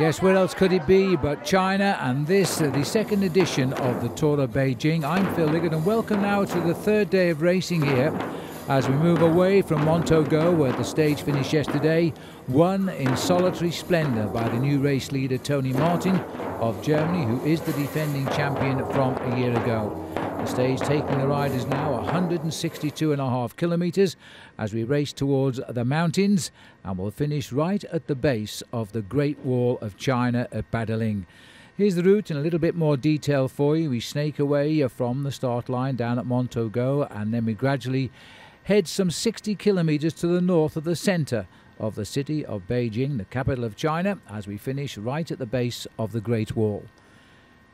Yes, where else could it be but China, and this, the second edition of the Tour of Beijing. I'm Phil Liggett, and welcome now to the third day of racing here as we move away from Montaugo, where the stage finished yesterday, won in solitary splendour by the new race leader Tony Martin of Germany, who is the defending champion from a year ago. The stage taking the riders now 162.5 kilometres as we race towards the mountains, and we'll finish right at the base of the Great Wall of China at Badaling. Here's the route in a little bit more detail for you. We snake away from the start line down at Montaugo, and then we gradually head some 60 kilometres to the north of the centre of the city of Beijing, the capital of China, as we finish right at the base of the Great Wall.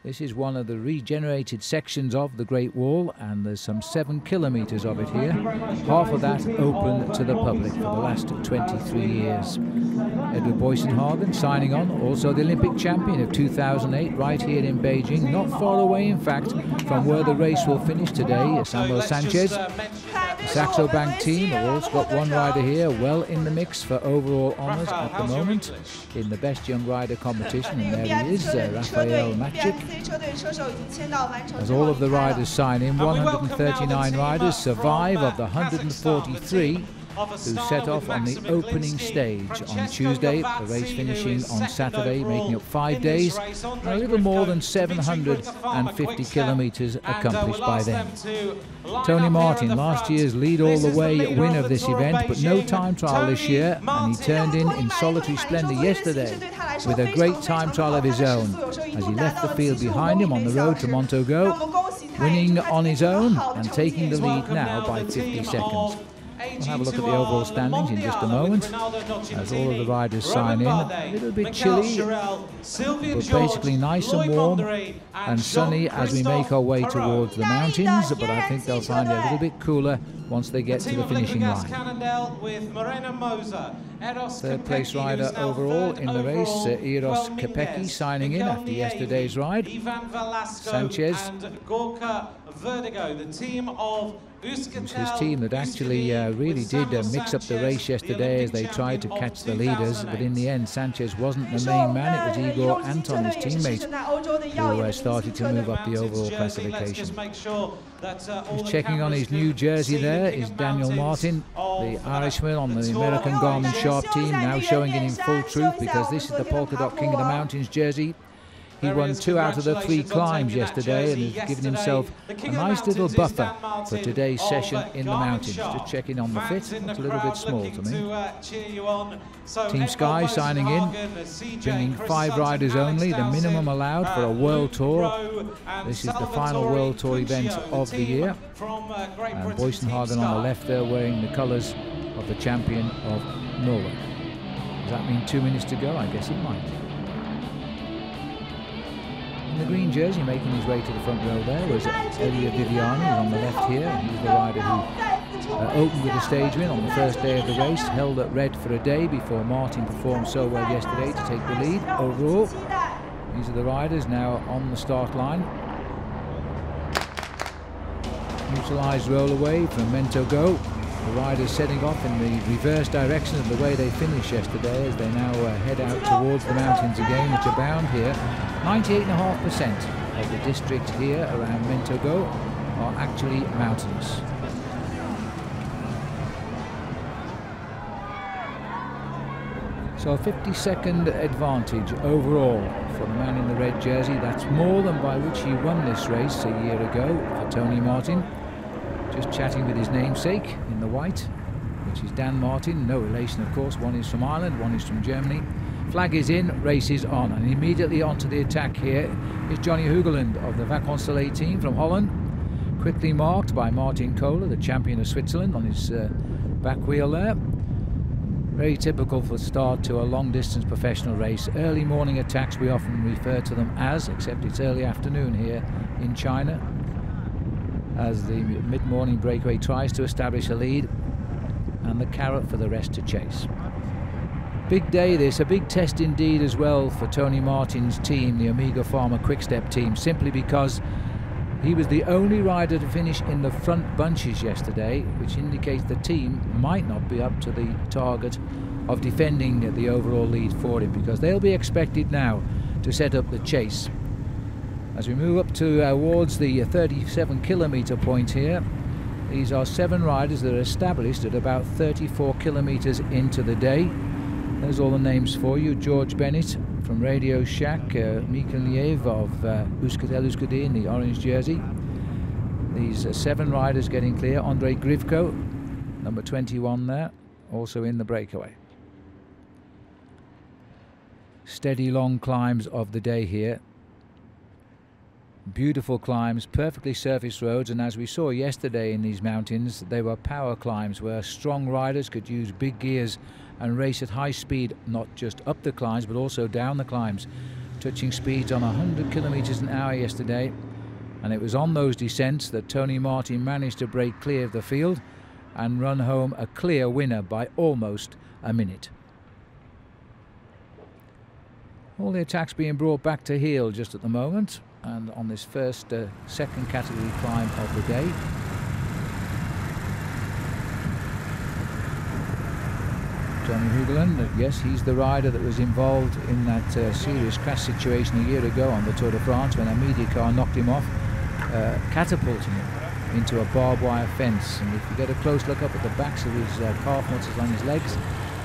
This is one of the regenerated sections of the Great Wall, and there's some 7 kilometres of it here. Half of that open to the public for the last 23 years. Edward Boysenhagen signing on, also the Olympic champion of 2008, right here in Beijing, not far away in fact from where the race will finish today. Samuel Sanchez. The Saxo Bank team have also got one rider here well in the mix for overall honours at the moment in the best young rider competition, and there he is, Rafael Macic. As all of the riders sign in, 139 riders survive of the 143 who set off on the opening stage on Tuesday, the race finishing on Saturday, making up 5 days, and a little more than 750 kilometres accomplished by them. Tony Martin, last year's lead all the way winner of this event, but no time trial this year, and he turned in solitary splendour yesterday with a great time trial of his own as he left the field behind him on the road to Montaugo, winning on his own and taking the lead now by 50 seconds. We'll have a look at the overall standings in just a moment as all of the riders sign in. A little bit chilly, but basically nice and warm and sunny as we make our way towards the mountains, but I think they'll find it a little bit cooler once they get to the finishing line. Third place rider overall in the race, Eros Kopecky, signing in after yesterday's ride. Sanchez, it was his team that actually really did mix up the race yesterday as they tried to catch the leaders, but in the end Sanchez wasn't the main man. It was Igor Anton, his teammate, who started to move up the overall classification. He's checking on his new jersey there is Daniel Martin, the Irishman on the American Garmin Sharp team, now showing it in full truth because this is the Polka Dot King of the Mountains jersey. He won 2 out of the 3 climbs yesterday and has given himself a nice little buffer for today's session in the mountains. Just checking on the fit, it's a little bit small to me. Team Sky signing in, bringing 5 riders only, the minimum allowed for a World Tour. This is the final World Tour event of the year. And Boysenhagen on the left there wearing the colours of the champion of Norway. Does that mean 2 minutes to go? I guess it might. In the green jersey, making his way to the front row there, was Elia Viviani on the left here. He's the rider who opened with a stage win on the first day of the race, held at red for a day before Martin performed so well yesterday to take the lead overall. These are the riders now on the start line. Neutralised roll away from Montaugo. The riders setting off in the reverse direction of the way they finished yesterday as they now head out towards the mountains again, which abound here. 98.5% of the district here around Montaugo are actually mountainous. So a 50-second advantage overall for the man in the red jersey. That's more than by which he won this race a year ago for Tony Martin. Just chatting with his namesake in the white, which is Dan Martin, no relation of course. One is from Ireland, one is from Germany. Flag is in, race is on, and immediately onto the attack here is Johnny Hogeland of the Vacansoleil team from Holland, quickly marked by Martin Kohler, the champion of Switzerland, on his back wheel there. Very typical for the start to a long-distance professional race. Early morning attacks, we often refer to them as, except it's early afternoon here in China, as the mid-morning breakaway tries to establish a lead and the carrot for the rest to chase. Big day this, a big test indeed as well for Tony Martin's team, the Omega Pharma Quick-Step team, simply because he was the only rider to finish in the front bunches yesterday, which indicates the team might not be up to the target of defending the overall lead for him, because they'll be expected now to set up the chase. As we move up towards the 37-kilometre point here, these are 7 riders that are established at about 34 kilometres into the day. There's all the names for you. George Bennett from Radio Shack, Mikel Niev of Euskaltel-Euskadi in the orange jersey. These 7 riders getting clear. Andrei Grivko, number 21 there, also in the breakaway. Steady long climbs of the day here. Beautiful climbs, perfectly surfaced roads, and as we saw yesterday in these mountains, they were power climbs where strong riders could use big gears and race at high speed, not just up the climbs but also down the climbs, touching speeds on 100 kilometers an hour yesterday. And it was on those descents that Tony Martin managed to break clear of the field and run home a clear winner by almost a minute. All the attacks being brought back to heel just at the moment, and on this first second category climb of the day. Johnny Hugeland, yes, he's the rider that was involved in that serious crash situation a year ago on the Tour de France when a media car knocked him off, catapulting him into a barbed wire fence. And if you get a close look up at the backs of his calf muscles on his legs,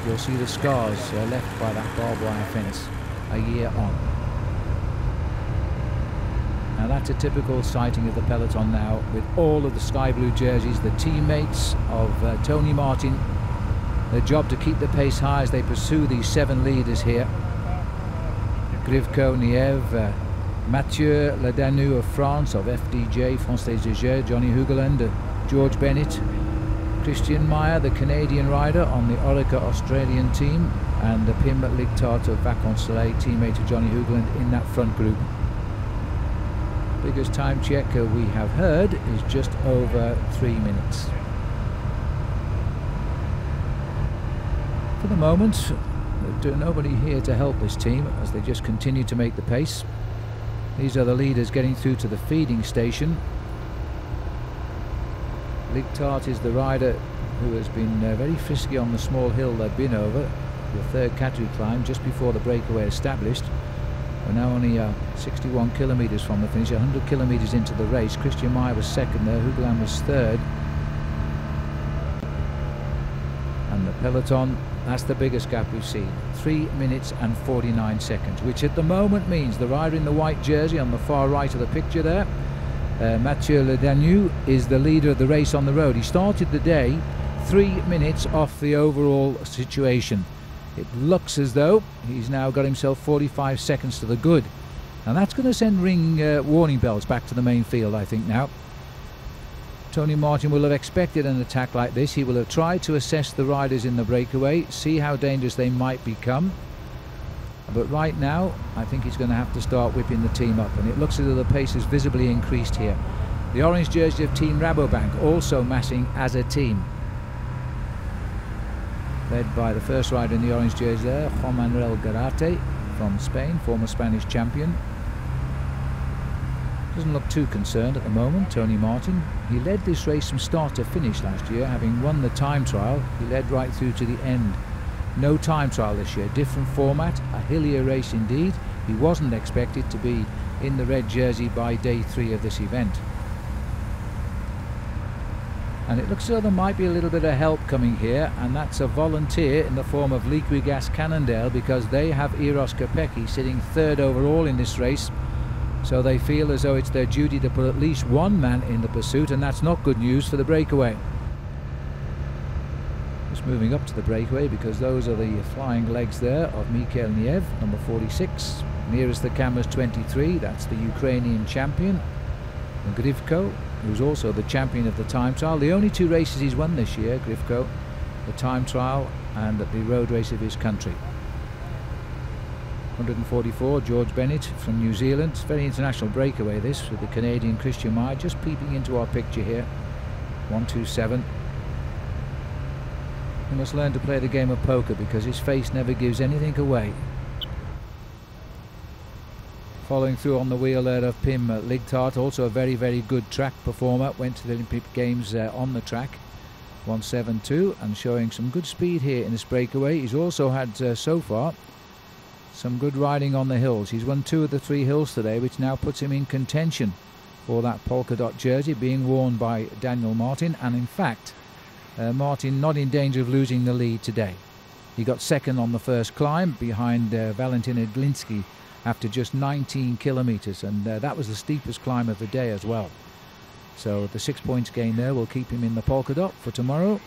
you'll see the scars left by that barbed wire fence a year on. Now that's a typical sighting of the peloton now, with all of the sky blue jerseys, the teammates of Tony Martin. Their job to keep the pace high as they pursue these 7 leaders here. Grivko, Niev, Mathieu Ledanu of France, of FDJ, France des Jeux, Johnny Hugeland, George Bennett, Christian Meyer, the Canadian rider on the Orica Australian team, and Pim Ligtart of Vacansoleil, teammate of Johnny Hugeland in that front group. Biggest time check we have heard is just over 3 minutes. For the moment, there's nobody here to help this team as they just continue to make the pace. These are the leaders getting through to the feeding station. Ligtart is the rider who has been very frisky on the small hill they've been over, the third category climb just before the breakaway established. We're now only 61 kilometres from the finish, 100 kilometres into the race. Christian Meyer was second there, Hugeland was third. And the peloton, that's the biggest gap we've seen. 3 minutes and 49 seconds, which at the moment means the rider in the white jersey on the far right of the picture there, Mathieu Ledanu, is the leader of the race on the road. He started the day 3 minutes off the overall situation. It looks as though he's now got himself 45 seconds to the good. And that's going to send warning bells back to the main field, I think, now. Tony Martin will have expected an attack like this. He will have tried to assess the riders in the breakaway, see how dangerous they might become. But right now, I think he's going to have to start whipping the team up. And it looks as though the pace has visibly increased here. The orange jersey of Team Rabobank also massing as a team, led by the first rider in the orange jersey there, Juan Manuel Garate from Spain, former Spanish champion. Doesn't look too concerned at the moment, Tony Martin. He led this race from start to finish last year, having won the time trial. He led right through to the end. No time trial this year, different format, a hillier race indeed. He wasn't expected to be in the red jersey by day 3 of this event. And it looks as though there might be a little bit of help coming here, and that's a volunteer in the form of Liquigas Cannondale, because they have Eros Kopecky sitting 3rd overall in this race. So they feel as though it's their duty to put at least one man in the pursuit, and that's not good news for the breakaway. Just moving up to the breakaway, because those are the flying legs there of Mikel Niev, number 46. Nearest the camera's 23, that's the Ukrainian champion. And Grivko, who's also the champion of the time trial. The only 2 races he's won this year, Grivko, the time trial and the road race of his country. 144, George Bennett from New Zealand. It's a very international breakaway this, with the Canadian Christian Meyer just peeping into our picture here. 127. He must learn to play the game of poker, because his face never gives anything away. Following through on the wheel there of Pim Ligtart, also a very, very good track performer. Went to the Olympic Games on the track. 172, and showing some good speed here in this breakaway. He's also had so far some good riding on the hills. He's won 2 of the 3 hills today, which now puts him in contention for that polka dot jersey being worn by Daniel Martin. And in fact, Martin not in danger of losing the lead today. He got second on the first climb behind Valentin Iglinsky after just 19 kilometers, and that was the steepest climb of the day as well. So the 6 points gain there will keep him in the polka dot for tomorrow.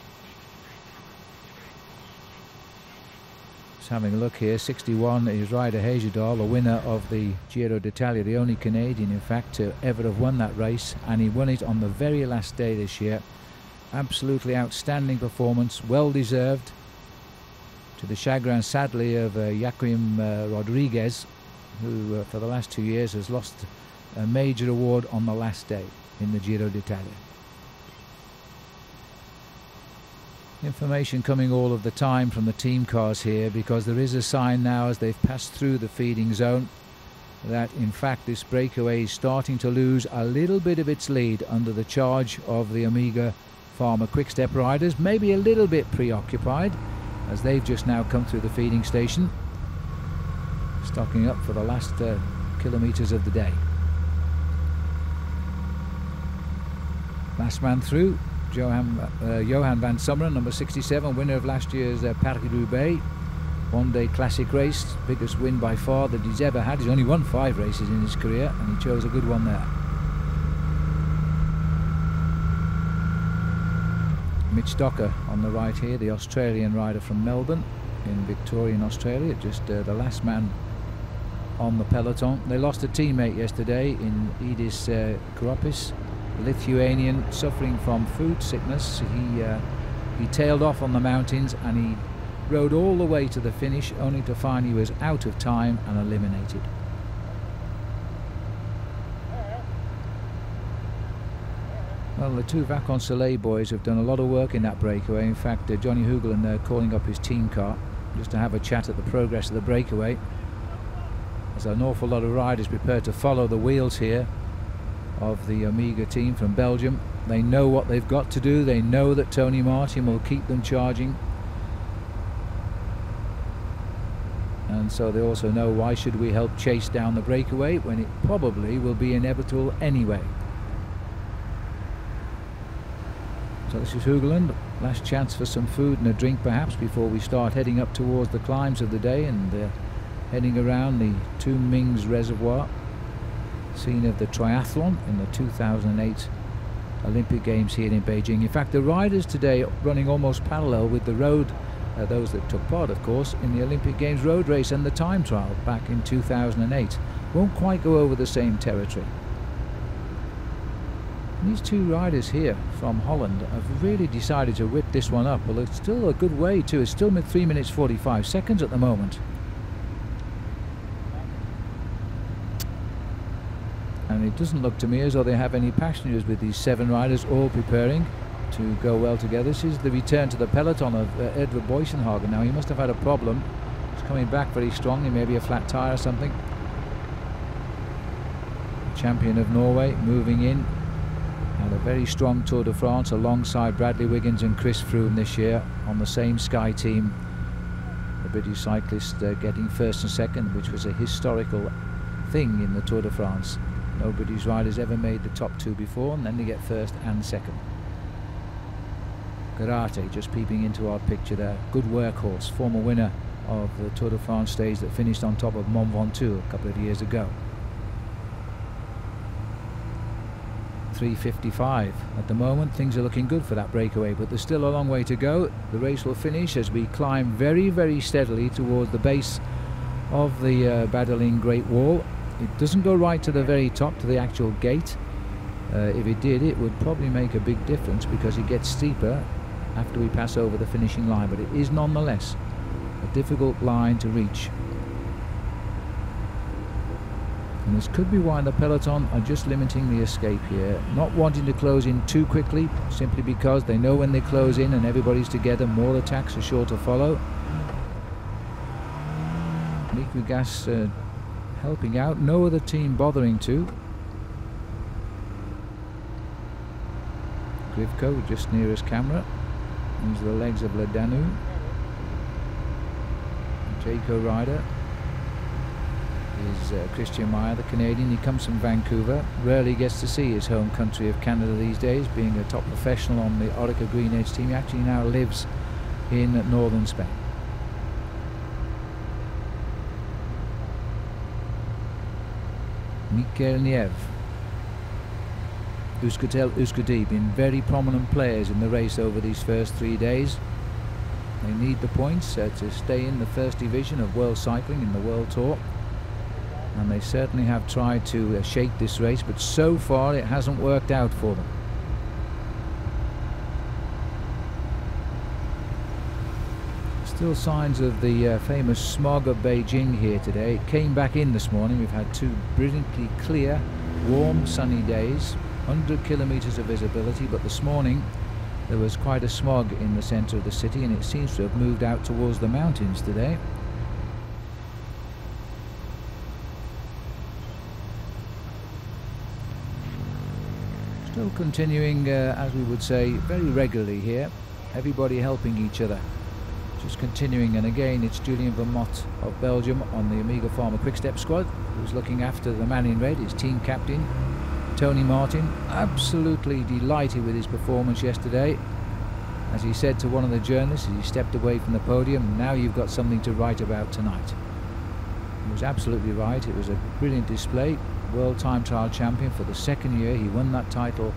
Just having a look here, 61 is Ryder Hejjedal, the winner of the Giro d'Italia, the only Canadian in fact to ever have won that race, and he won it on the very last day this year. Absolutely outstanding performance, well deserved, to the chagrin sadly of Joaquim Rodriguez, who for the last 2 years has lost a major award on the last day in the Giro d'Italia. Information coming all of the time from the team cars here, because there is a sign now as they've passed through the feeding zone that in fact this breakaway is starting to lose a little bit of its lead under the charge of the Omega Pharma Quick-Step riders, maybe a little bit preoccupied as they've just now come through the feeding station, stocking up for the last kilometers of the day. Last man through, Johan van Summeren, number 67, winner of last year's Paris-Roubaix one-day classic race, biggest win by far that he's ever had. He's only won 5 races in his career, and he chose a good one there. Mitch Docker on the right here, the Australian rider from Melbourne in Victorian, Australia, just the last man on the peloton. They lost a teammate yesterday in Edis Kropis, Lithuanian, suffering from food sickness. He tailed off on the mountains and he rode all the way to the finish, only to find he was out of time and eliminated. Well, the 2 Vacances Soleil boys have done a lot of work in that breakaway. In fact, Johnny Hoogland calling up his team car just to have a chat at the progress of the breakaway. There's an awful lot of riders prepared to follow the wheels here of the Omega team from Belgium. They know what they've got to do. They know that Tony Martin will keep them charging, and so they also know why should we help chase down the breakaway when it probably will be inevitable anyway. So this is Hoogland, last chance for some food and a drink perhaps before we start heading up towards the climbs of the day, and heading around the Tu Ming's Reservoir, scene of the triathlon in the 2008 Olympic Games here in Beijing. In fact, the riders today running almost parallel with the road, those that took part of course in the Olympic Games road race and the time trial back in 2008. Won't quite go over the same territory. And these 2 riders here from Holland have really decided to whip this one up. Well, it's still a good way too. It's still 3 minutes 45 seconds at the moment. And it doesn't look to me as though they have any passengers with these 7 riders all preparing to go well together. This is the return to the peloton of Edvard Boysenhagen. Now he must have had a problem. He's coming back very strongly, maybe a flat tire or something. Champion of Norway moving in. Had a very strong Tour de France alongside Bradley Wiggins and Chris Froome this year on the same Sky team. The British cyclist getting first and second, which was a historical thing in the Tour de France. Nobody's riders ever made the top 2 before, and then they get first and second. Garate just peeping into our picture there. Good workhorse, former winner of the Tour de France stage that finished on top of Mont Ventoux a couple of years ago. 3:55 at the moment. Things are looking good for that breakaway, but there's still a long way to go. The race will finish as we climb very, very steadily towards the base of the Badeling Great Wall. It doesn't go right to the very top, to the actual gate. If it did, it would probably make a big difference because it gets steeper after we pass over the finishing line, but it is nonetheless a difficult line to reach. And this could be why the peloton are just limiting the escape here, not wanting to close in too quickly, simply because they know when they close in and everybody's together, more attacks are sure to follow. Liquigas helping out, no other team bothering to. Grivko just near his camera. These are the legs of Ledanu. Jayco rider is Christian Meyer, the Canadian. He comes from Vancouver. Rarely gets to see his home country of Canada these days, being a top professional on the Orica Green Edge team. He actually now lives in northern Spain. Mikel Niev, Euskaltel Euskadi, been very prominent players in the race over these first 3 days. They need the points to stay in the first division of world cycling in the World Tour, and they certainly have tried to shake this race, but so far it hasn't worked out for them. Still signs of the famous smog of Beijing here today. It came back in this morning. We've had 2 brilliantly clear, warm, sunny days, 100 kilometers of visibility, but this morning there was quite a smog in the center of the city, and it seems to have moved out towards the mountains today. Still continuing, as we would say, very regularly here. Everybody helping each other. Just continuing, and again it's Julien Vermont of Belgium on the Omega Pharma Quick-Step squad, who's looking after the man in red, his team captain, Tony Martin. Absolutely delighted with his performance yesterday. As he said to one of the journalists as he stepped away from the podium, now you've got something to write about tonight. He was absolutely right. It was a brilliant display. World Time Trial champion for the 2nd year. He won that title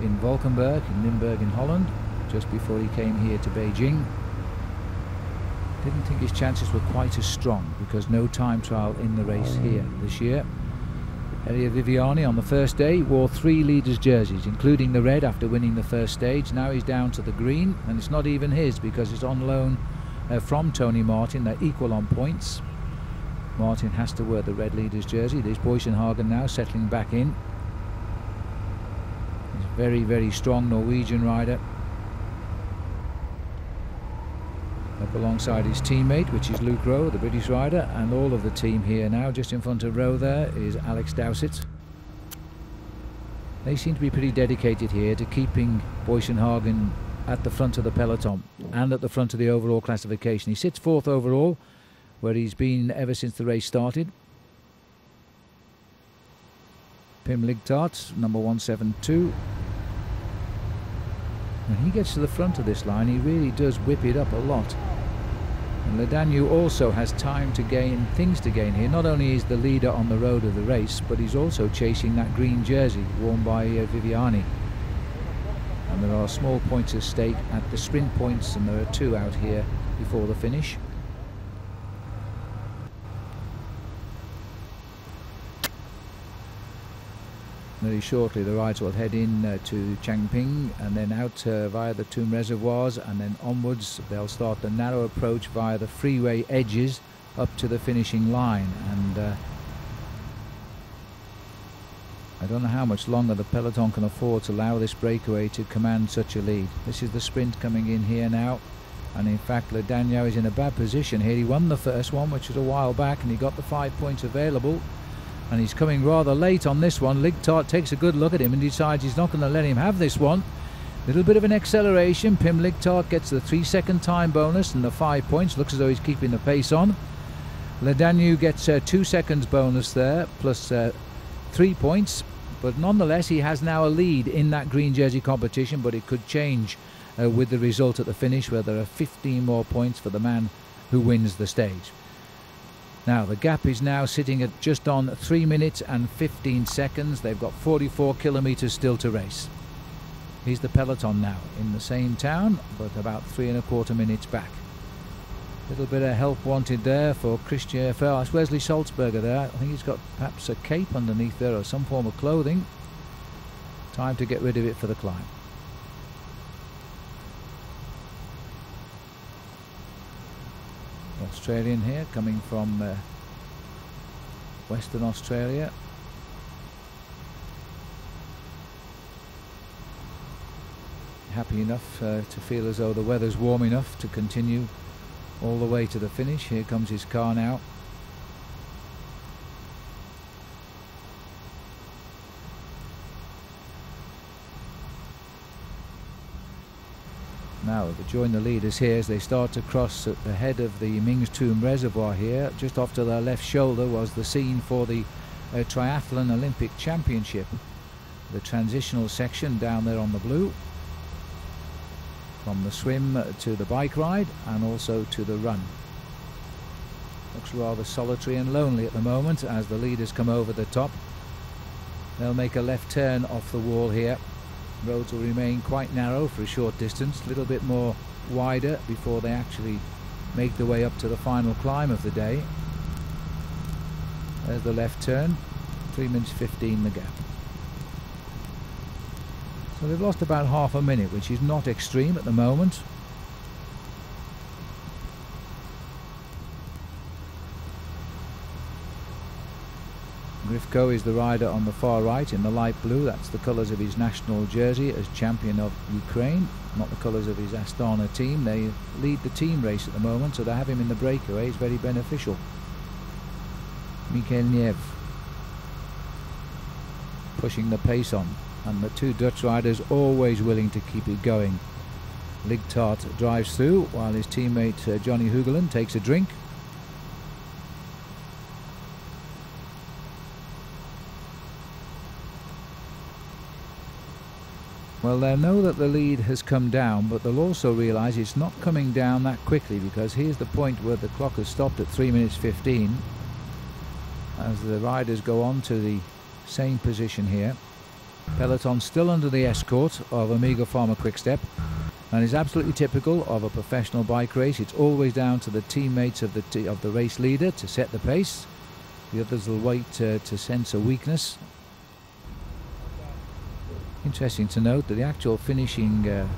in Valkenburg, in Limburg in Holland, just before he came here to Beijing. Didn't think his chances were quite as strong because no time trial in the race here this year. Elia Viviani on the first day wore 3 leaders' jerseys, including the red after winning the first stage. Now he's down to the green, and it's not even his because it's on loan from Tony Martin. They're equal on points. Martin has to wear the red leaders' jersey. There's Boysenhagen now settling back in. He's a very, very strong Norwegian rider. Up alongside his teammate, which is Luke Rowe, the British rider, and all of the team here now. Just in front of Rowe there is Alex Dowsett. They seem to be pretty dedicated here to keeping Boysenhagen at the front of the peloton and at the front of the overall classification. He sits 4th overall, where he's been ever since the race started. Pim Ligtart, number 172. When he gets to the front of this line, he really does whip it up a lot. And Ledanu also has time to gain, things to gain here. Not only is the leader on the road of the race, but he's also chasing that green jersey worn by Viviani. And there are small points at stake at the sprint points, and there are 2 out here before the finish. Very shortly the riders will head in to Changping and then out via the Tomb Reservoirs, and then onwards they'll start the narrow approach via the freeway edges up to the finishing line. And I don't know how much longer the peloton can afford to allow this breakaway to command such a lead. This is the sprint coming in here now, and in fact Ledanu is in a bad position here. He won the first one, which was a while back, and he got the 5 points available. And he's coming rather late on this one. Ligtart takes a good look at him and decides he's not going to let him have this one. Little bit of an acceleration. Pim Ligtart gets the 3-second time bonus and the 5 points. Looks as though he's keeping the pace on. Ledanu gets 2 seconds bonus there, plus 3 points. But nonetheless, he has now a lead in that green jersey competition, but it could change with the result at the finish, where there are 15 more points for the man who wins the stage. Now the gap is now sitting at just on 3 minutes and 15 seconds. They've got 44 kilometers still to race. Here's the peloton now in the same town, but about 3¼ minutes back. Little bit of help wanted there for Christian. That's Wesley Salzberger there. I think he's got perhaps a cape underneath there or some form of clothing. Time to get rid of it for the climb. Australian here, coming from Western Australia. Happy enough to feel as though the weather's warm enough to continue all the way to the finish. Here comes his car now. Now they join the leaders here as they start to cross at the head of the Ming's Tomb Reservoir here. Just off to their left shoulder was the scene for the Triathlon Olympic Championship. The transitional section down there on the blue. From the swim to the bike ride and also to the run. Looks rather solitary and lonely at the moment as the leaders come over the top. They'll make a left turn off the wall here. Roads will remain quite narrow for a short distance, a little bit more wider before they actually make their way up to the final climb of the day. There's the left turn, 3 minutes 15 the gap. So they've lost about half a minute, which is not extreme at the moment. Grifko is the rider on the far right in the light blue. That's the colours of his national jersey as champion of Ukraine, not the colours of his Astana team. They lead the team race at the moment, so to have him in the breakaway is very beneficial. Mikhail Niev pushing the pace on, and the two Dutch riders always willing to keep it going. Ligtart drives through while his teammate Johnny Hugeland takes a drink. Well, they'll know that the lead has come down, but they'll also realise it's not coming down that quickly, because here's the point where the clock has stopped at 3 minutes 15 as the riders go on to the same position here. Peloton still under the escort of Amiga Pharma Quickstep, and is absolutely typical of a professional bike race. It's always down to the teammates of the race leader to set the pace. The others will wait to sense a weakness. Interesting to note that the actual finishing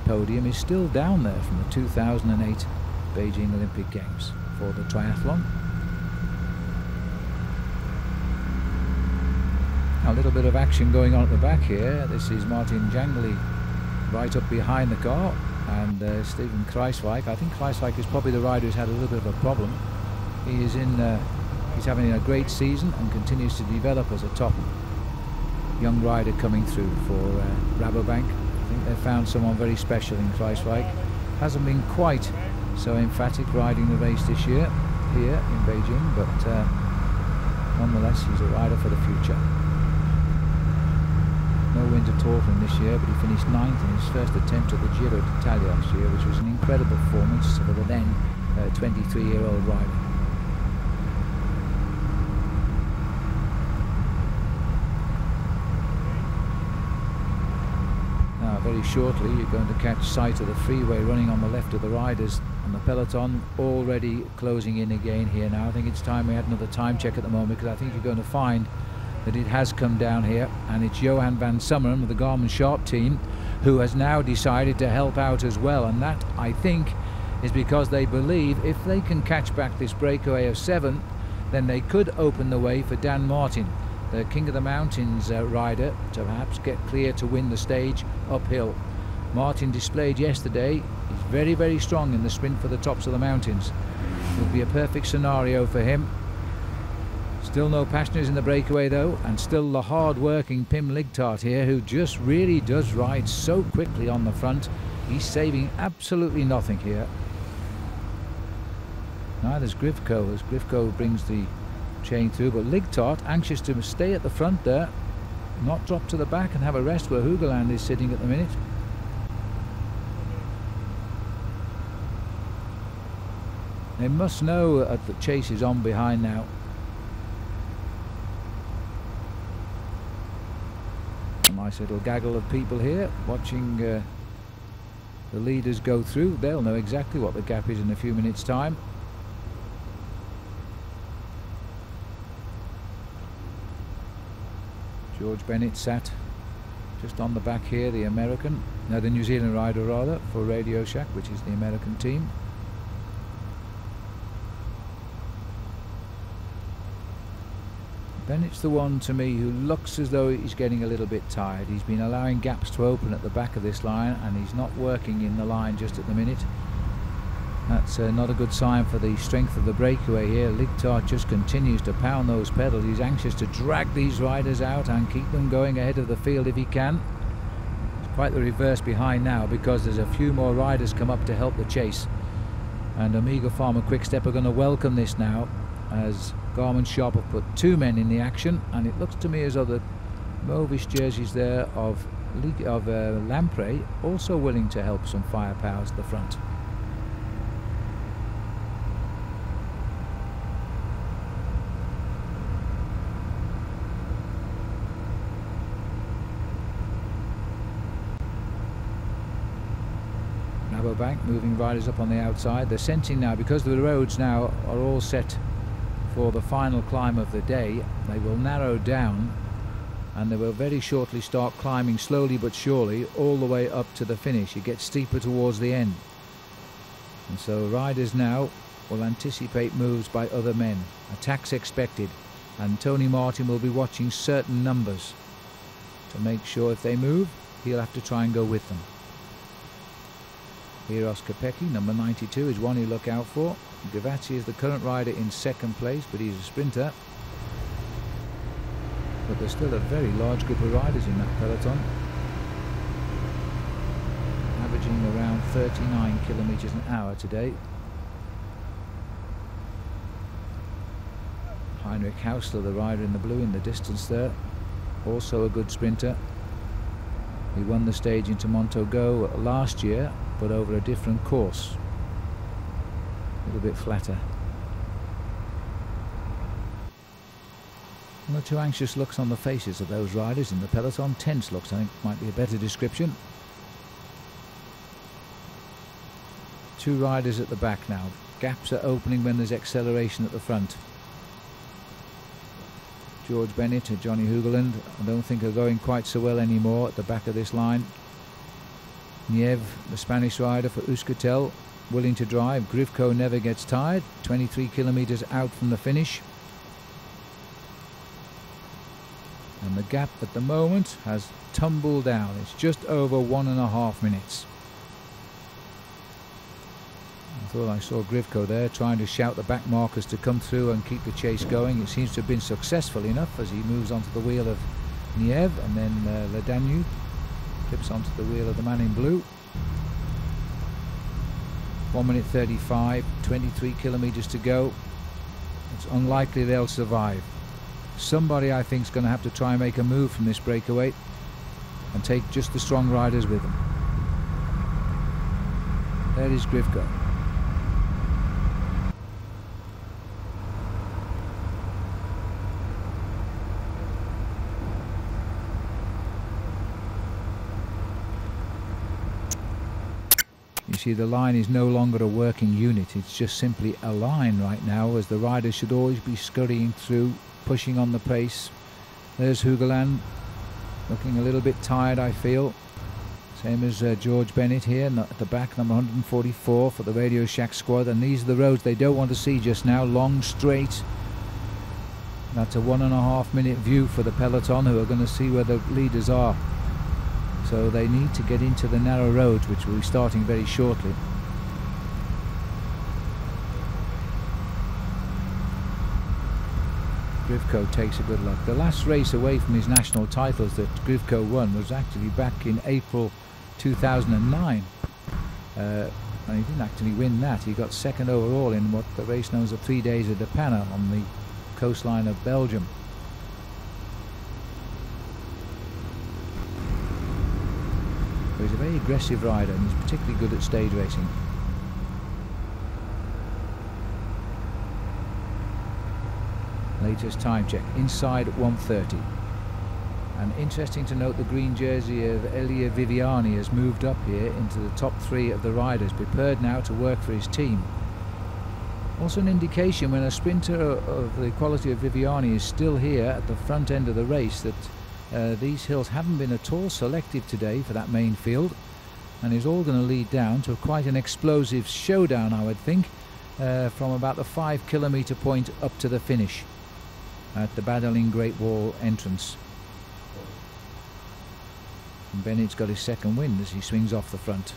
podium is still down there from the 2008 Beijing Olympic Games for the triathlon. A little bit of action going on at the back here. This is Martin Jangli right up behind the car, and Steven Kruijswijk. I think Kruijswijk is probably the rider who's had a little bit of a problem. He is he's having a great season and continues to develop as a top young rider coming through for Rabobank. I think they've found someone very special in Kruijswijk. Hasn't been quite so emphatic riding the race this year here in Beijing, but nonetheless he's a rider for the future. No wins at all for him this year, but he finished 9th in his first attempt at the Giro d'Italia last year, which was an incredible performance for the then 23-year-old rider. Very shortly you're going to catch sight of the freeway running on the left of the riders, and the peloton already closing in again here now. I think it's time we had another time check at the moment, because I think you're going to find that it has come down here, and it's Johan van Summeren with the Garmin Sharp team who has now decided to help out as well, and that I think is because they believe if they can catch back this breakaway of 7, then they could open the way for Dan Martin, the King of the Mountains rider, to perhaps get clear to win the stage uphill. Martin displayed yesterday, he's very, very strong in the sprint for the tops of the mountains. It would be a perfect scenario for him. Still no passengers in the breakaway though, and still the hard-working Pim Ligtart here, who just really does ride so quickly on the front. He's saving absolutely nothing here. Neither's Grifko, as Grifko brings the chain through, but Ligtart anxious to stay at the front there, not drop to the back and have a rest where Hugeland is sitting at the minute. They must know that the chase is on behind now. A nice little gaggle of people here watching the leaders go through. They'll know exactly what the gap is in a few minutes' time. George Bennett sat just on the back here, the New Zealand rider rather, for Radio Shack, which is the American team. Bennett's the one to me who looks as though he's getting a little bit tired. He's been allowing gaps to open at the back of this line, and he's not working in the line just at the minute. That's not a good sign for the strength of the breakaway here. Ligtart just continues to pound those pedals. He's anxious to drag these riders out and keep them going ahead of the field if he can. He's quite the reverse behind now, because there's a few more riders come up to help the chase. And Omega Pharma Quick-Step are going to welcome this now, as Garmin Sharp have put 2 men in the action, and it looks to me as though the Movish jerseys there of Lamprey also willing to help some firepower at the front. Rabobank moving riders up on the outside. They're sensing now, because the roads now are all set for the final climb of the day, they will narrow down, and they will very shortly start climbing slowly but surely all the way up to the finish. It gets steeper towards the end, and so riders now will anticipate moves by other men. Attacks expected, and Tony Martin will be watching certain numbers to make sure if they move, he'll have to try and go with them. Eros Kopecky, number 92, is one you look out for. Gavazzi is the current rider in second place, but he's a sprinter. But there's still a very large group of riders in that peloton, averaging around 39 kilometers an hour today. Heinrich Hausler, the rider in the blue in the distance there, also a good sprinter. He won the stage into Montaugo last year, but over a different course, a little bit flatter. One or two anxious looks on the faces of those riders in the peloton. Tense looks, I think, might be a better description. 2 riders at the back now. Gaps are opening when there's acceleration at the front. George Bennett and Johnny Hoogeland, I don't think are going quite so well anymore at the back of this line. Niev, the Spanish rider for Euskaltel, willing to drive. Grivko never gets tired, 23 kilometers out from the finish. And the gap at the moment has tumbled down. It's just over 1.5 minutes. I thought I saw Grivko there trying to shout the back markers to come through and keep the chase going. It seems to have been successful enough as he moves onto the wheel of Niev, and then Ledanu clips onto the wheel of the man in blue. 1 minute 35, 23 kilometers to go. It's unlikely they'll survive. Somebody, I think, is going to have to try and make a move from this breakaway and take just the strong riders with them. There is Grivko. You see, the line is no longer a working unit, it's just simply a line right now, as the riders should always be scurrying through, pushing on the pace. There's Hoogeland, looking a little bit tired, I feel. Same as George Bennett here at the back, number 144 for the Radio Shack squad. And these are the roads they don't want to see just now, long, straight. That's a 1.5 minute view for the peloton, who are going to see where the leaders are. So they need to get into the narrow roads, which will be starting very shortly. Grivko takes a good look. The last race away from his national titles that Grivko won was actually back in April 2009. And he didn't actually win that. He got second overall in what the race known as the 3 Days of De Panne on the coastline of Belgium. But he's a very aggressive rider, and he's particularly good at stage racing. Latest time check, inside 1:30. And interesting to note, the green jersey of Elia Viviani has moved up here into the top 3 of the riders, prepared now to work for his team. Also an indication, when a sprinter of the quality of Viviani is still here at the front end of the race, that these hills haven't been at all selective today for that main field, and is all going to lead down to quite an explosive showdown, I would think, from about the 5 kilometer point up to the finish at the Badeling Great Wall entrance. And Bennett's got his second wind as he swings off the front.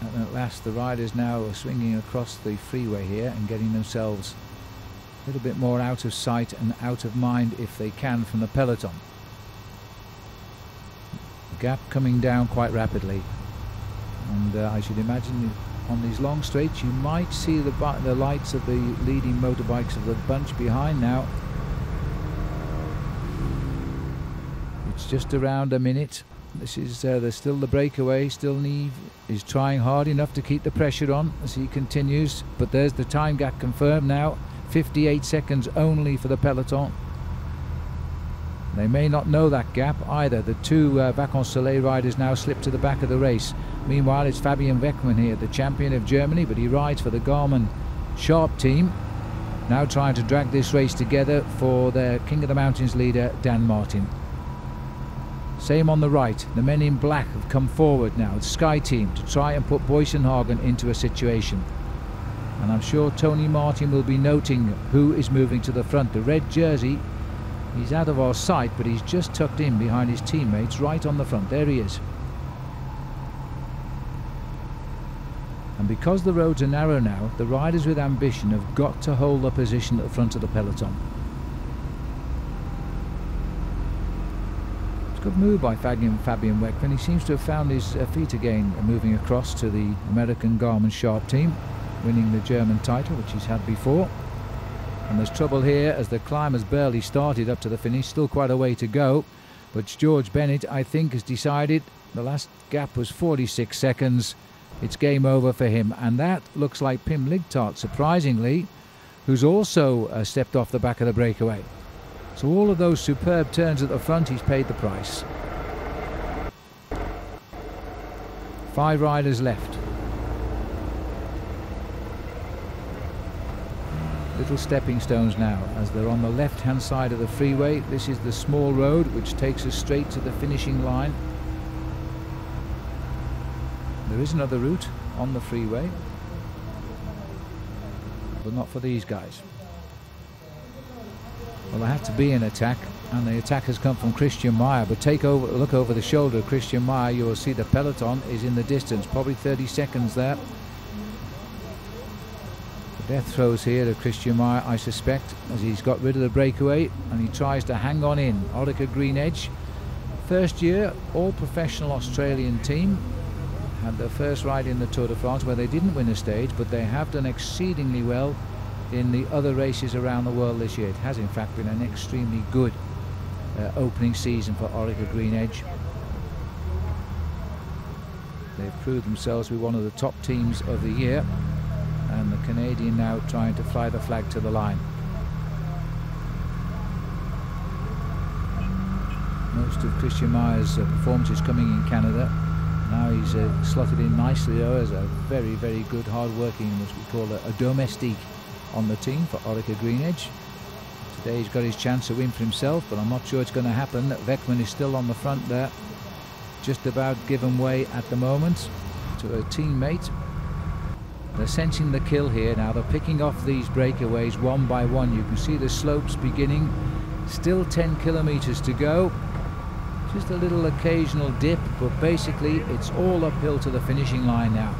And at last the riders now are swinging across the freeway here and getting themselves A little bit more out of sight and out of mind if they can from the peloton. The gap coming down quite rapidly, and I should imagine on these long straights you might see the lights of the leading motorbikes of the bunch behind now. It's just around a minute. This is there's still the breakaway. Still Neve is trying hard enough to keep the pressure on as he continues, but there's the time gap confirmed now. 58 seconds only for the peloton. They may not know that gap either. The two Vacances riders now slip to the back of the race. Meanwhile, it's Fabian Weckmann here, the champion of Germany, but he rides for the Garmin Sharp team, now trying to drag this race together for their King of the Mountains leader, Dan Martin. Same on the right. The men in black have come forward now, the Sky team, to try and put Boysenhagen into a situation. And I'm sure Tony Martin will be noting who is moving to the front. The red jersey, he's out of our sight, but he's just tucked in behind his teammates right on the front. There he is. And because the roads are narrow now, the riders with ambition have got to hold the position at the front of the peloton. It's a good move by Fabian Weckmann. He seems to have found his feet again, moving across to the American Garmin Sharp team, winning the German title, which he's had before. And there's trouble here as the climb has barely started up to the finish. Still quite a way to go, but George Bennett, I think, has decided the last gap was 46 seconds. It's game over for him, and that looks like Pim Ligtart, surprisingly, who's also stepped off the back of the breakaway. So all of those superb turns at the front, he's paid the price. 5 riders left. Little stepping stones now as they're on the left hand side of the freeway. This is the small road which takes us straight to the finishing line. There is another route on the freeway, but not for these guys. Well, there had to be an attack, and the attack has come from Christian Meyer, but look over the shoulder of Christian Meyer, you will see the peloton is in the distance, probably 30 seconds there. The death throws here to Christian Meyer, I suspect, as he's got rid of the breakaway and he tries to hang on in. Orica Green Edge, first year all professional Australian team, had their first ride in the Tour de France where they didn't win a stage, but they have done exceedingly well in the other races around the world this year. It has in fact been an extremely good opening season for Orica Green Edge. They've proved themselves to be one of the top teams of the year, and the Canadian now trying to fly the flag to the line. Most of Christian Meyer's performances coming in Canada. Now he's slotted in nicely though as a very, very good, hard-working, as we call a domestique on the team for Orica Green Edge. Today he's got his chance to win for himself, but I'm not sure it's going to happen. Weckmann is still on the front there, just about given way at the moment to a teammate. They're sensing the kill here now. They're picking off these breakaways one by one. You can see the slopes beginning. Still 10 kilometers to go. Just a little occasional dip, but basically it's all uphill to the finishing line now.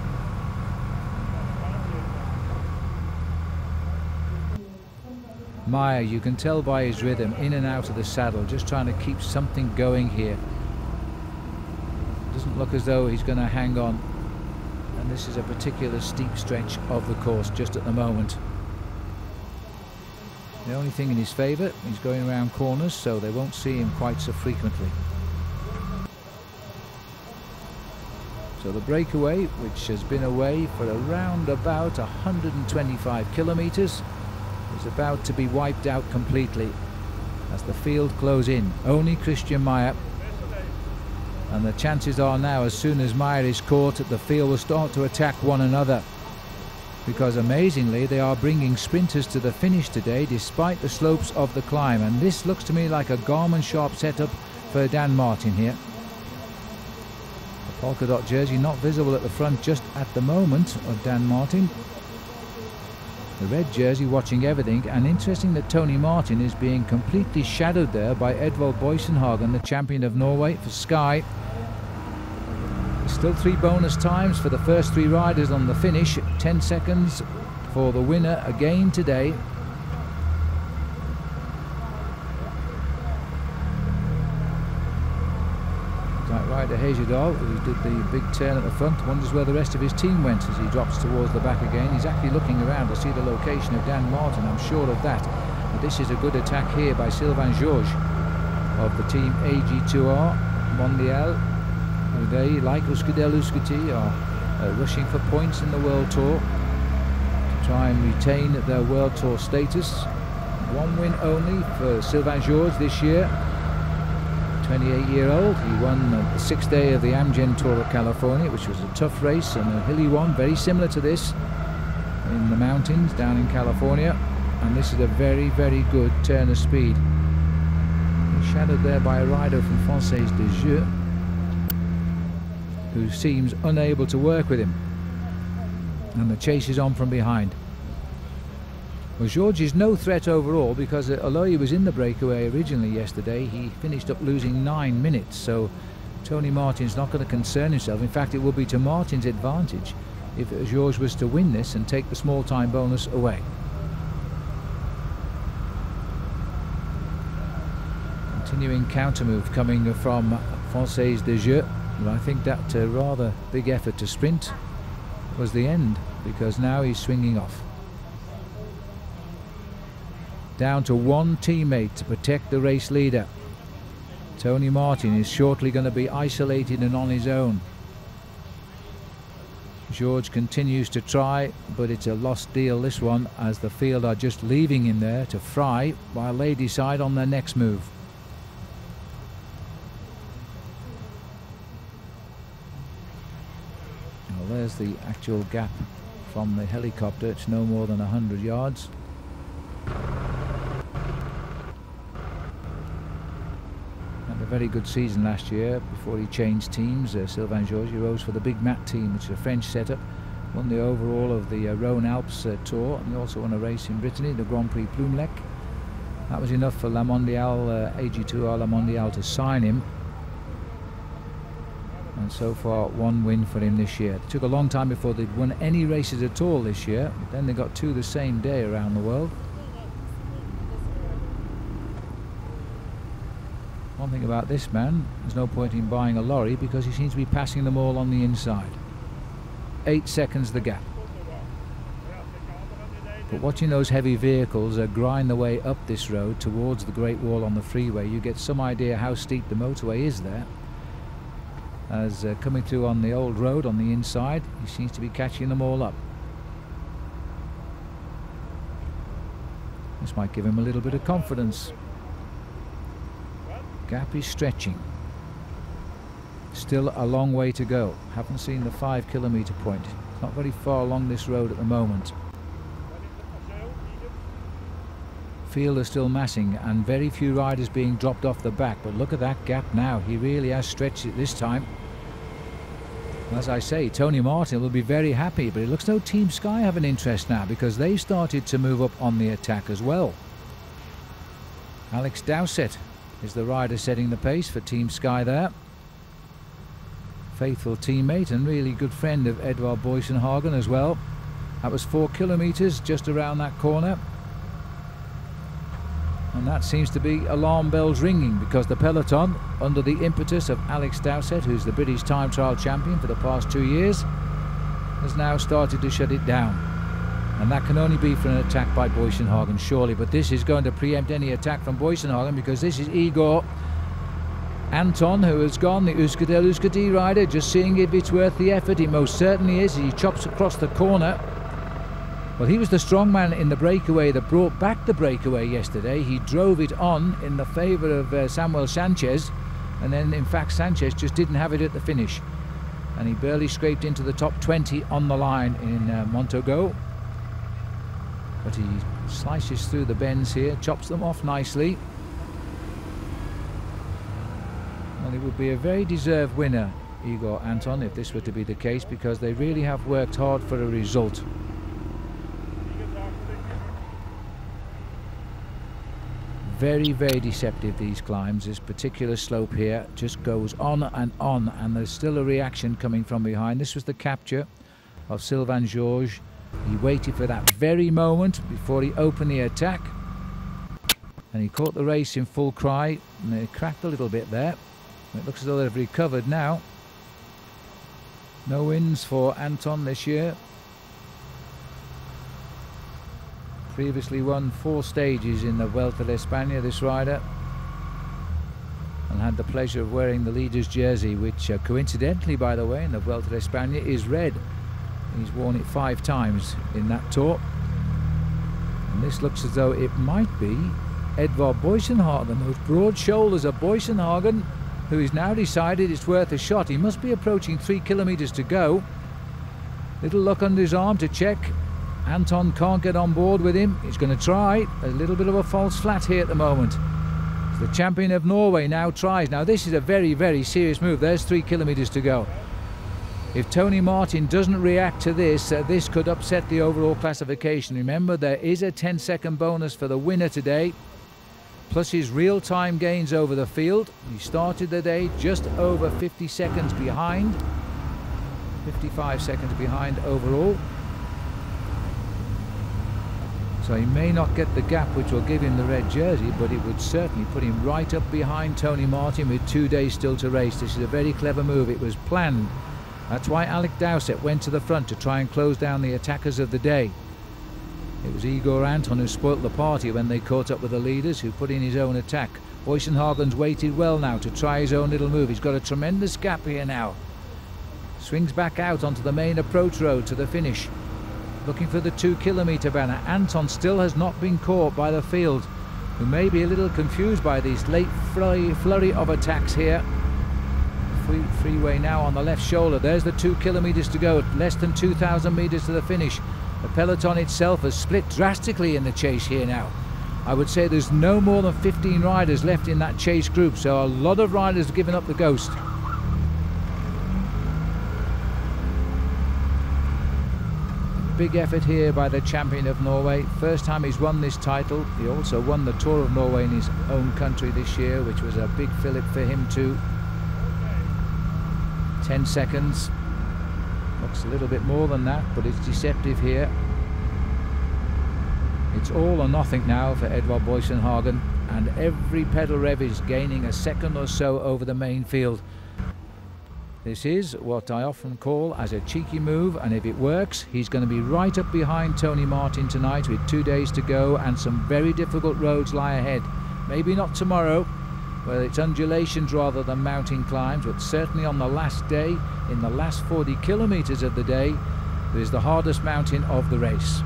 Meyer, you can tell by his rhythm, in and out of the saddle, just trying to keep something going here. Doesn't look as though he's going to hang on. And this is a particular steep stretch of the course just at the moment. The only thing in his favour, he's going around corners, so they won't see him quite so frequently. So the breakaway, which has been away for around about 125 kilometres, is about to be wiped out completely as the field close in. Only Christian Meyer, and the chances are now, as soon as Meyer is caught, the field will start to attack one another, because amazingly they are bringing sprinters to the finish today despite the slopes of the climb, and this looks to me like a Garmin Sharp setup for Dan Martin here. The polka dot jersey not visible at the front just at the moment of Dan Martin. The red jersey watching everything, and interesting that Tony Martin is being completely shadowed there by Edvald Boysenhagen, the champion of Norway for Sky. There's still 3 bonus times for the first 3 riders on the finish. 10 seconds for the winner again today. Hejidol, who did the big turn at the front, wonders where the rest of his team went as he drops towards the back again. He's actually looking around to see the location of Dan Martin, I'm sure of that. But this is a good attack here by Sylvain Georges of the team AG Tour Mondial, who they, like Euskaltel-Euskadi, are rushing for points in the World Tour to try and retain their World Tour status. One win only for Sylvain Georges this year. 28-year-old. He won the 6th day of the Amgen Tour of California, which was a tough race and a hilly one, very similar to this in the mountains down in California. And this is a very, very good turn of speed. He's shadowed there by a rider from Française des Jeux, who seems unable to work with him. And the chase is on from behind. Well, Georges is no threat overall, because although he was in the breakaway originally yesterday, he finished up losing 9 minutes, so Tony Martin's not going to concern himself. In fact, it will be to Martin's advantage if Georges was to win this and take the small time bonus away. Continuing counter move coming from Française des Jeux, but I think that rather big effort to sprint was the end, because now he's swinging off. Down to one teammate to protect the race leader. Tony Martin is shortly going to be isolated and on his own. Georges continues to try, but it's a lost deal, this one, as the field are just leaving him there to fry while they decide on their next move. Well, there's the actual gap from the helicopter. It's no more than 100 yards. Had a very good season last year before he changed teams. Sylvain Georges, he rose for the Big Mat team, which is a French setup. Won the overall of the Rhône Alps Tour, and he also won a race in Brittany, the Grand Prix Plumelec. That was enough for La Mondiale, AG Tour La Mondiale, to sign him. And so far, one win for him this year. It took a long time before they'd won any races at all this year. But then they got 2 the same day around the world. One thing about this man, there's no point in buying a lorry, because he seems to be passing them all on the inside. 8 seconds the gap. But watching those heavy vehicles grind their way up this road towards the Great Wall on the freeway, you get some idea how steep the motorway is there. As coming through on the old road on the inside, he seems to be catching them all up. This might give him a little bit of confidence. Gap is stretching. Still a long way to go. Haven't seen the 5 kilometre point. It's not very far along this road at the moment. Field is still massing and very few riders being dropped off the back, but look at that gap now. He really has stretched it this time. As I say, Tony Martin will be very happy, but it looks no Team Sky have an interest now, because they've started to move up on the attack as well. Alex Dowsett is the rider setting the pace for Team Sky there. Faithful teammate and really good friend of Edvard Boysenhagen as well. That was 4 kilometres just around that corner. And that seems to be alarm bells ringing, because the peloton, under the impetus of Alex Dowsett, who's the British time trial champion for the past 2 years, has now started to shut it down. And that can only be for an attack by Boysenhagen, surely. But this is going to preempt any attack from Boysenhagen, because this is Igor Anton, who has gone, the Euskaltel-Euskadi rider, just seeing if it's worth the effort. He most certainly is. He chops across the corner. Well, he was the strong man in the breakaway that brought back the breakaway yesterday. He drove it on in the favour of Samuel Sanchez, and then in fact Sanchez just didn't have it at the finish, and he barely scraped into the top 20 on the line in Montaugo. But he slices through the bends here, chops them off nicely. Well, it would be a very deserved winner, Igor Anton, if this were to be the case, because they really have worked hard for a result. Very, very deceptive, these climbs. This particular slope here just goes on, and there's still a reaction coming from behind. This was the capture of Sylvain Georges. He waited for that very moment before he opened the attack, and he caught the race in full cry, and it cracked a little bit there. It looks as though they've recovered now. No wins for Anton this year. Previously won 4 stages in the Vuelta de España, this rider, and had the pleasure of wearing the leader's jersey, which coincidentally, by the way, in the Vuelta de España is red. He's worn it 5 times in that tour. And this looks as though it might be Edvard Boysenhagen. Those broad shoulders of Boysenhagen, who has now decided it's worth a shot. He must be approaching 3 kilometers to go. Little look under his arm to check. Anton can't get on board with him. He's going to try. A little bit of a false flat here at the moment. The champion of Norway now tries. Now this is a very, very serious move. There's 3 kilometers to go. If Tony Martin doesn't react to this, this could upset the overall classification. Remember, there is a 10-second bonus for the winner today, plus his real-time gains over the field. He started the day just over 50 seconds behind, 55 seconds behind overall. So he may not get the gap which will give him the red jersey, but it would certainly put him right up behind Tony Martin with 2 days still to race. This is a very clever move. It was planned. That's why Alec Dowsett went to the front to try and close down the attackers of the day. It was Igor Anton who spoilt the party when they caught up with the leaders, who put in his own attack. Boysenhagen's waited well now to try his own little move. He's got a tremendous gap here now. Swings back out onto the main approach road to the finish. Looking for the 2 kilometer banner. Anton still has not been caught by the field, who may be a little confused by these late flurry of attacks here. Freeway now on the left shoulder. There's the 2 kilometers to go, less than 2,000 meters to the finish. The peloton itself has split drastically in the chase here now. I would say there's no more than 15 riders left in that chase group, so a lot of riders have given up the ghost. Big effort here by the champion of Norway. First time he's won this title. He also won the Tour of Norway in his own country this year, which was a big fillip for him too. 10 seconds. Looks a little bit more than that, but it's deceptive here. It's all or nothing now for Edvard Boysenhagen, and every pedal rev is gaining a second or so over the main field. This is what I often call as a cheeky move, and if it works, he's going to be right up behind Tony Martin tonight with 2 days to go, and some very difficult roads lie ahead. Maybe not tomorrow, where it's undulations rather than mountain climbs, but certainly on the last day, in the last 40 kilometers of the day, there's the hardest mountain of the race.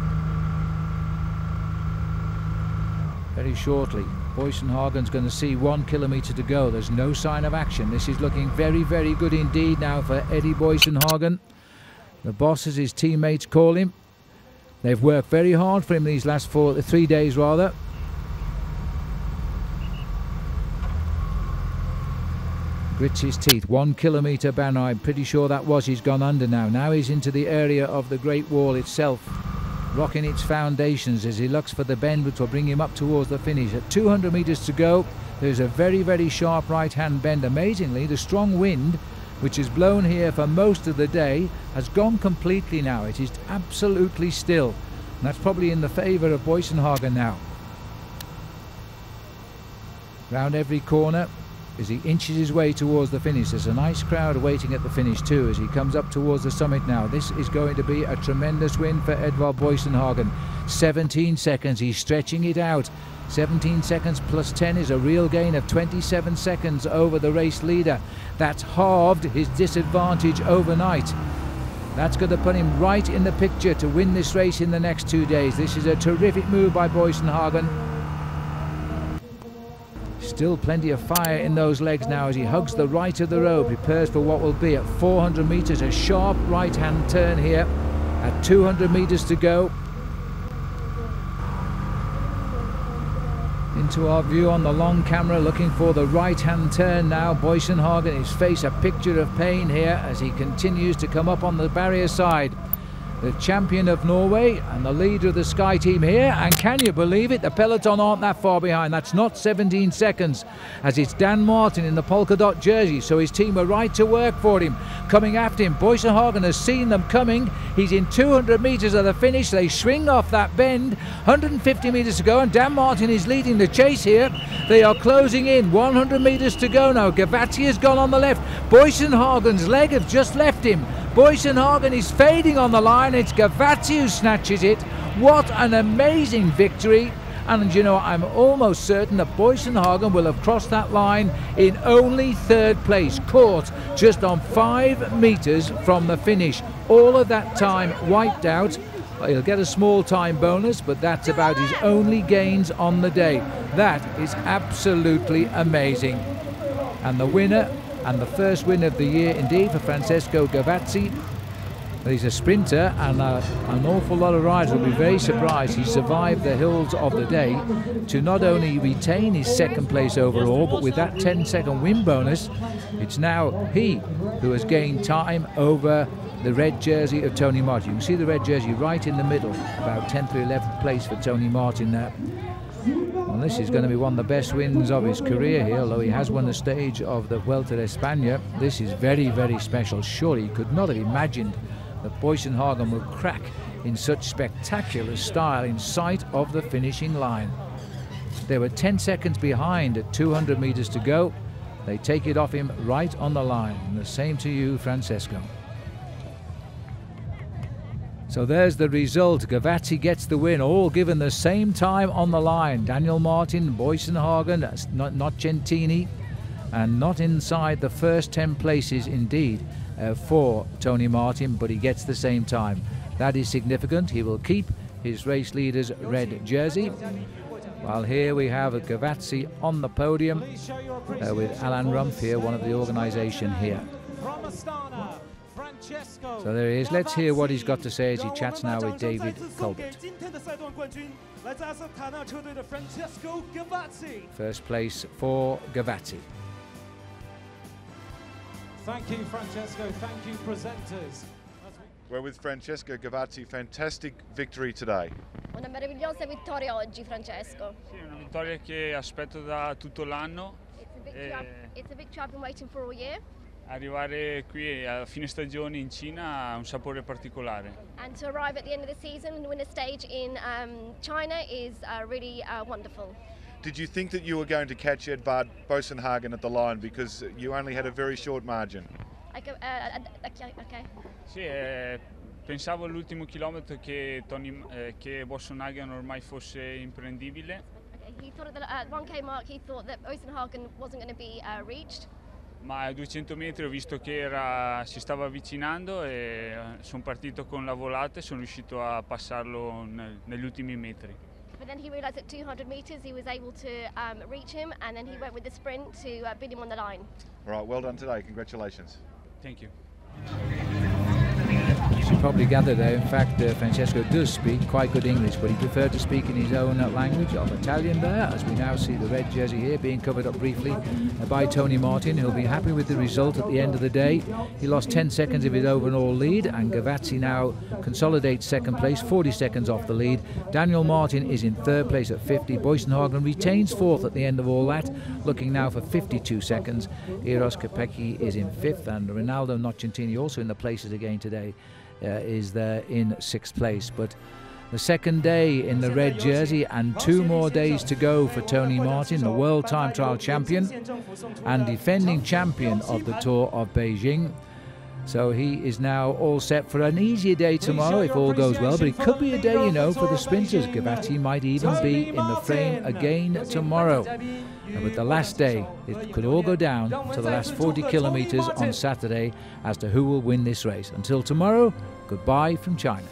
Very shortly, Boysenhagen's going to see 1 kilometer to go. There's no sign of action. This is looking very, very good indeed now for Eddie Boysenhagen. The boss, as his teammates call him. They've worked very hard for him these last 3 days rather. Grits his teeth. 1 kilometer banner, I'm pretty sure that was. He's gone under now. Now he's into the area of the Great Wall itself, rocking its foundations as he looks for the bend which will bring him up towards the finish. At 200 meters to go, there's a very, very sharp right-hand bend. Amazingly, the strong wind, which has blown here for most of the day, has gone completely now. It is absolutely still, and that's probably in the favour of Boysenhagen now. Round every corner as he inches his way towards the finish. There's a nice crowd waiting at the finish too as he comes up towards the summit now. This is going to be a tremendous win for Edvard Boysenhagen. 17 seconds, he's stretching it out. 17 seconds plus 10 is a real gain of 27 seconds over the race leader. That's halved his disadvantage overnight. That's going to put him right in the picture to win this race in the next 2 days. This is a terrific move by Boysenhagen. Still plenty of fire in those legs now as he hugs the right of the road, prepares for what will be at 400 meters a sharp right-hand turn here. At 200 meters to go. Into our view on the long camera, looking for the right-hand turn now. Boysenhagen, his face a picture of pain here as he continues to come up on the barrier side. The champion of Norway and the leader of the Sky team here, and can you believe it, the peloton aren't that far behind. That's not 17 seconds, as it's Dan Martin in the polka dot jersey, so his team were right to work for him, coming after him. Boysenhagen has seen them coming. He's in 200 meters of the finish. They swing off that bend, 150 meters to go, and Dan Martin is leading the chase here. They are closing in, 100 meters to go now. Gavazzi has gone on the left. Boysenhagen's leg has just left him. Boysenhagen is fading on the line. It's Gavazzi who snatches it. What an amazing victory. And you know, I'm almost certain that Boysenhagen will have crossed that line in only third place, caught just on 5 meters from the finish. All of that time wiped out. He'll get a small time bonus, but that's about his only gains on the day. That is absolutely amazing. And the winner, and the first win of the year indeed for Francesco Gavazzi. He's a sprinter, and an awful lot of riders will be very surprised he survived the hills of the day to not only retain his second place overall, but with that 10-second win bonus, it's now he who has gained time over the red jersey of Tony Martin. You can see the red jersey right in the middle, about 10th or 11th place for Tony Martin there. Well, this is going to be one of the best wins of his career here, although he has won the stage of the Vuelta de España. This is very, very special. Surely he could not have imagined that Boysenhagen would crack in such spectacular style in sight of the finishing line. They were 10 seconds behind at 200 meters to go. They take it off him right on the line. And the same to you, Francesco. So there's the result. Gavazzi gets the win, all given the same time on the line. Daniel Martin, Boysenhagen, not Gentini, and not inside the first 10 places indeed for Tony Martin, but he gets the same time. That is significant. He will keep his race leader's red jersey. While here we have Gavazzi on the podium with Alan Rumpf here, one of the organisation here. So there he is. Let's hear what he's got to say as he chats now with David Colbert. First place for Gavazzi. Thank you, Francesco. Thank you, presenters. We're with Francesco Gavazzi. Fantastic victory today. Una meravigliosa vittoria oggi, Francesco. Sì, una vittoria che aspetto da tutto l'anno. It's a victory I've been waiting for all year. Arrivare qui a fine stagione in Cina ha un sapore particolare. And to arrive at the end of the season and win a stage in China is really wonderful. Did you think that you were going to catch Edvard Boysenhagen at the line because you only had a very short margin? Okay. Sì, pensavo all'ultimo chilometro che Boysenhagen ormai fosse imprendibile. Okay. He thought at the 1K mark he thought that Boysenhagen wasn't going to be reached. Ma a 200 metri ho visto che si stava avvicinando e sono partito con la volata e sono riuscito a passarlo negli ultimi metri. But then he realised at 200 metres he was able to reach him, and then he went with the sprint to beat him on the line. All right, well done today. Congratulations. Thank you. You should probably gather there, in fact, Francesco does speak quite good English, but he preferred to speak in his own language of Italian there, as we now see the red jersey here being covered up briefly by Tony Martin, who'll be happy with the result at the end of the day. He lost 10 seconds of his overall lead, and Gavazzi now consolidates second place, 40 seconds off the lead. Daniel Martin is in third place at 50. Boysenhagen retains fourth at the end of all that, looking now for 52 seconds. Eros Kopecky is in fifth, and Ronaldo Nocentini also in the places again today. Is there in sixth place. But the second day in the red jersey, and 2 more days to go for Tony Martin, the world time trial champion and defending champion of the Tour of Beijing. So he is now all set for an easier day tomorrow if all goes well, but it could be a day, you know, for the sprinters. Gavazzi might even be in the frame again tomorrow. But the last day, it could all go down to the last 40 kilometers on Saturday as to who will win this race. Until tomorrow, goodbye from China.